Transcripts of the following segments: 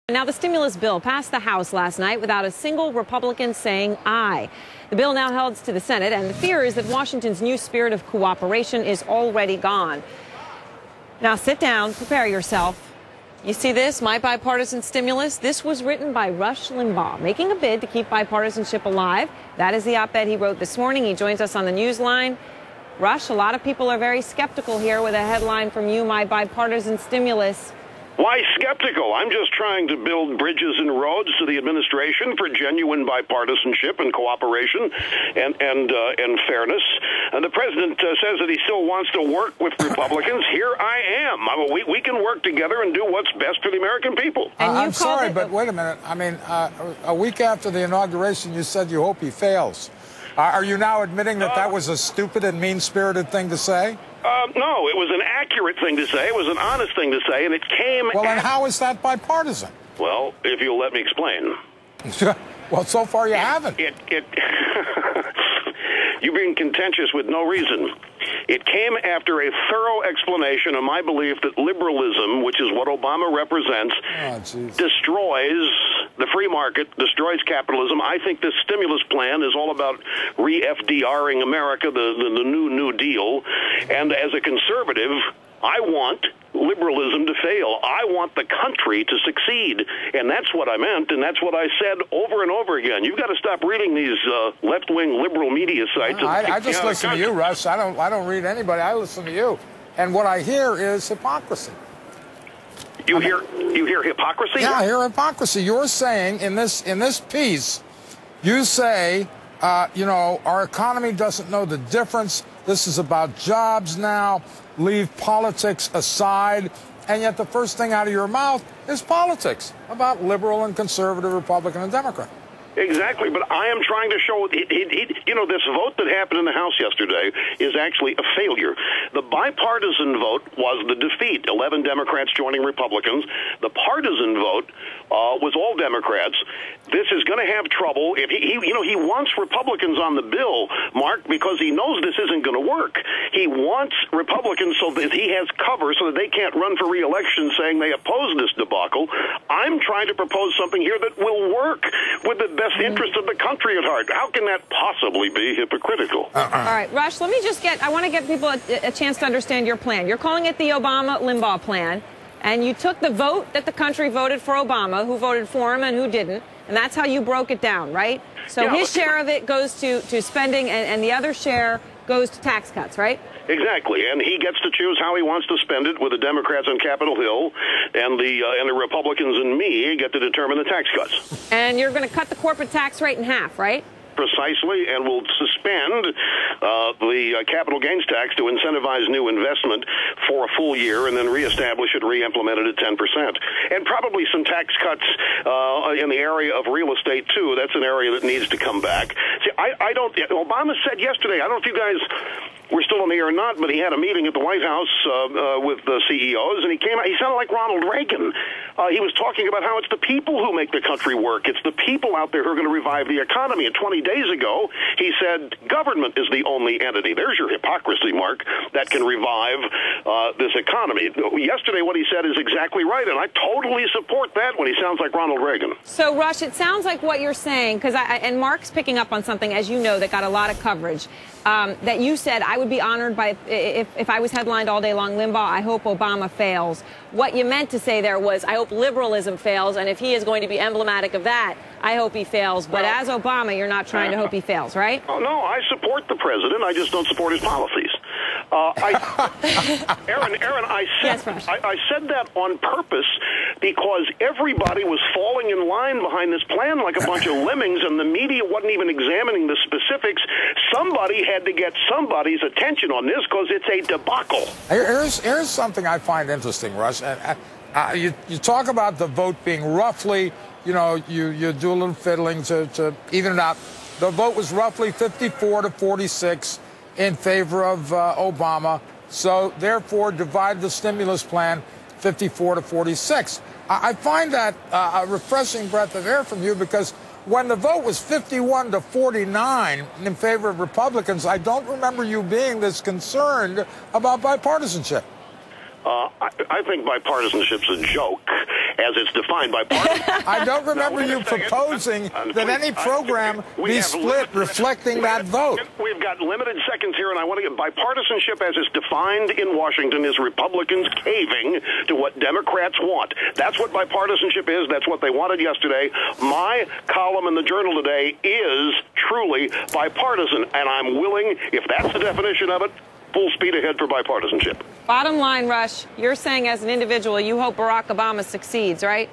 Now, the stimulus bill passed the House last night without a single Republican saying aye. The bill now heads to the Senate, and the fear is that Washington's new spirit of cooperation is already gone. Now, sit down, prepare yourself. You see this, my bipartisan stimulus? This was written by Rush Limbaugh, making a bid to keep bipartisanship alive. That is the op-ed he wrote this morning. He joins us on the Newsline. Rush, a lot of people are very skeptical here with a headline from you, my bipartisan stimulus. Why skeptical? I'm just trying to build bridges and roads to the administration for genuine bipartisanship and cooperation and fairness. And the president says that he still wants to work with Republicans. Here I am. We can work together and do what's best for the American people. I'm sorry, but wait a minute. I mean, a week after the inauguration, you said you hope he fails. Are you now admitting that that was a stupid and mean-spirited thing to say? No, it was an accurate thing to say. It was an honest thing to say, and it came... Well, and how is that bipartisan? Well, if you'll let me explain. Well, so far you haven't. You're being contentious with no reason. It came after a thorough explanation of my belief that liberalism, which is what Obama represents, destroys the free market, destroys capitalism. I think this stimulus plan is all about re-FDRing America, the New Deal. And as a conservative, I want liberalism to fail. I want the country to succeed. And that's what I meant, and that's what I said over and over again. You've got to stop reading these left-wing liberal media sites. I just listen to you, Russ. I don't read anybody. I listen to you. And what I hear is hypocrisy. You hear hypocrisy? Yeah, I hear hypocrisy. You're saying in this piece, you say, our economy doesn't know the difference. This is about jobs now. Leave politics aside. And yet the first thing out of your mouth is politics about liberal and conservative, Republican and Democrat. Exactly, but I am trying to show, this vote that happened in the House yesterday is actually a failure. The bipartisan vote was the defeat, 11 Democrats joining Republicans. The partisan vote was all Democrats. This is going to have trouble. If he wants Republicans on the bill, Mark, because he knows this isn't going to work. He wants Republicans so that he has cover so that they can't run for re-election saying they oppose this debacle. I'm trying to propose something here that will work with the best interest of the country at heart. How can that possibly be hypocritical? All right, Rush, I want to get people a chance to understand your plan. You're calling it the Obama-Limbaugh plan, and you took the vote that the country voted for Obama, who voted for him and who didn't, and that's how you broke it down, right? So yeah, his share of it goes to spending, and the other share goes to tax cuts, right? Exactly, and he gets to choose how he wants to spend it with the Democrats on Capitol Hill, and the Republicans and me get to determine the tax cuts. And you're going to cut the corporate tax rate in half, right? Precisely, and we'll suspend the capital gains tax to incentivize new investment for a full year and then reestablish it, re-implement it at 10%. And probably some tax cuts in the area of real estate, too. That's an area that needs to come back. See, Obama said yesterday, I don't know if you guys were still on the air or not, but he had a meeting at the White House with the CEOs, and he sounded like Ronald Reagan. He was talking about how it's the people who make the country work. It's the people out there who are going to revive the economy. And 20 days ago, he said government is the only entity. There's your hypocrisy, Mark, that can revive this economy. Yesterday, what he said is exactly right, and I totally support that when he sounds like Ronald Reagan. So, Rush, it sounds like what you're saying, and Mark's picking up on something, as you know, that got a lot of coverage, that you said, I would be honored by, if I was headlined all day long, Limbaugh, I hope Obama fails. What you meant to say there was, I hope liberalism fails, and if he is going to be emblematic of that, I hope he fails. But as Obama, you're not trying to hope he fails, right? Oh, no, I support the president. I just don't support his policies. Aaron, I said that on purpose because everybody was falling in line behind this plan like a bunch of lemmings, and the media wasn't even examining the specifics. Somebody had to get somebody's attention on this because it's a debacle. Here's something I find interesting, Russ. You talk about the vote being roughly, you do a little fiddling to even it out. The vote was roughly 54 to 46 in favor of Obama. So, therefore, divide the stimulus plan 54 to 46. I find that a refreshing breath of air from you because when the vote was 51 to 49 in favor of Republicans, I don't remember you being this concerned about bipartisanship. I think bipartisanship's a joke. as it's defined by partisanship. I don't remember you proposing that any program be split reflecting that vote. We've got limited seconds here, and I want to get bipartisanship as it's defined in Washington is Republicans caving to what Democrats want. That's what bipartisanship is. That's what they wanted yesterday. My column in the Journal today is truly bipartisan, and I'm willing, if that's the definition of it, full speed ahead for bipartisanship. Bottom line, Rush, you're saying as an individual, you hope Barack Obama succeeds, right?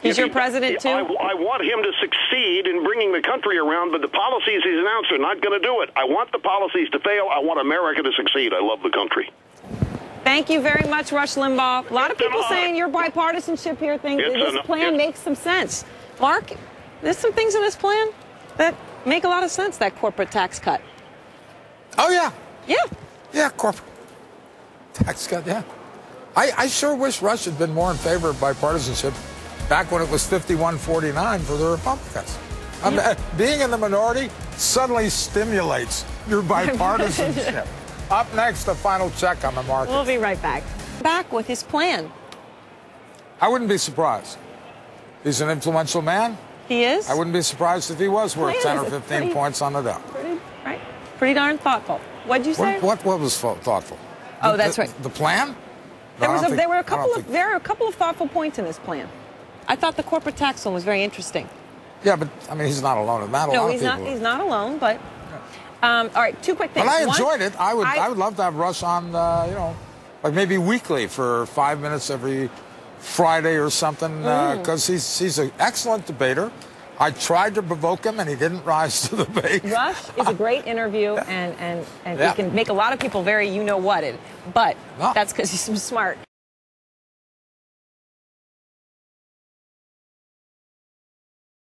He's your president, too? I want him to succeed in bringing the country around, but the policies he's announced are not going to do it. I want the policies to fail. I want America to succeed. I love the country. Thank you very much, Rush Limbaugh. A lot of people saying your bipartisanship here think this plan makes some sense. Mark, there's some things in this plan that make a lot of sense, that corporate tax cut. Oh, yeah. Yeah. Yeah, corporate tax cut, yeah. I sure wish Rush had been more in favor of bipartisanship back when it was 51-49 for the Republicans. Being in the minority suddenly stimulates your bipartisanship. Up next, the final check on the market. We'll be right back. Back with his plan. I wouldn't be surprised. He's an influential man. He is? I wouldn't be surprised if he was worth 10 or 15 points on the Dow. Pretty darn thoughtful. What'd you say? What was thoughtful? Oh, that's right. The plan? No, there were a couple of thoughtful points in this plan. I thought the corporate tax one was very interesting. Yeah, but I mean, he's not alone in that. No, he's not alone. But all right, two quick things. But I enjoyed it. I would love to have Rush on, like maybe weekly for 5 minutes every Friday or something, because he's an excellent debater. I tried to provoke him, and he didn't rise to the bait. Rush is a great interview, and he can make a lot of people very you-know-whatted. But that's because he's smart.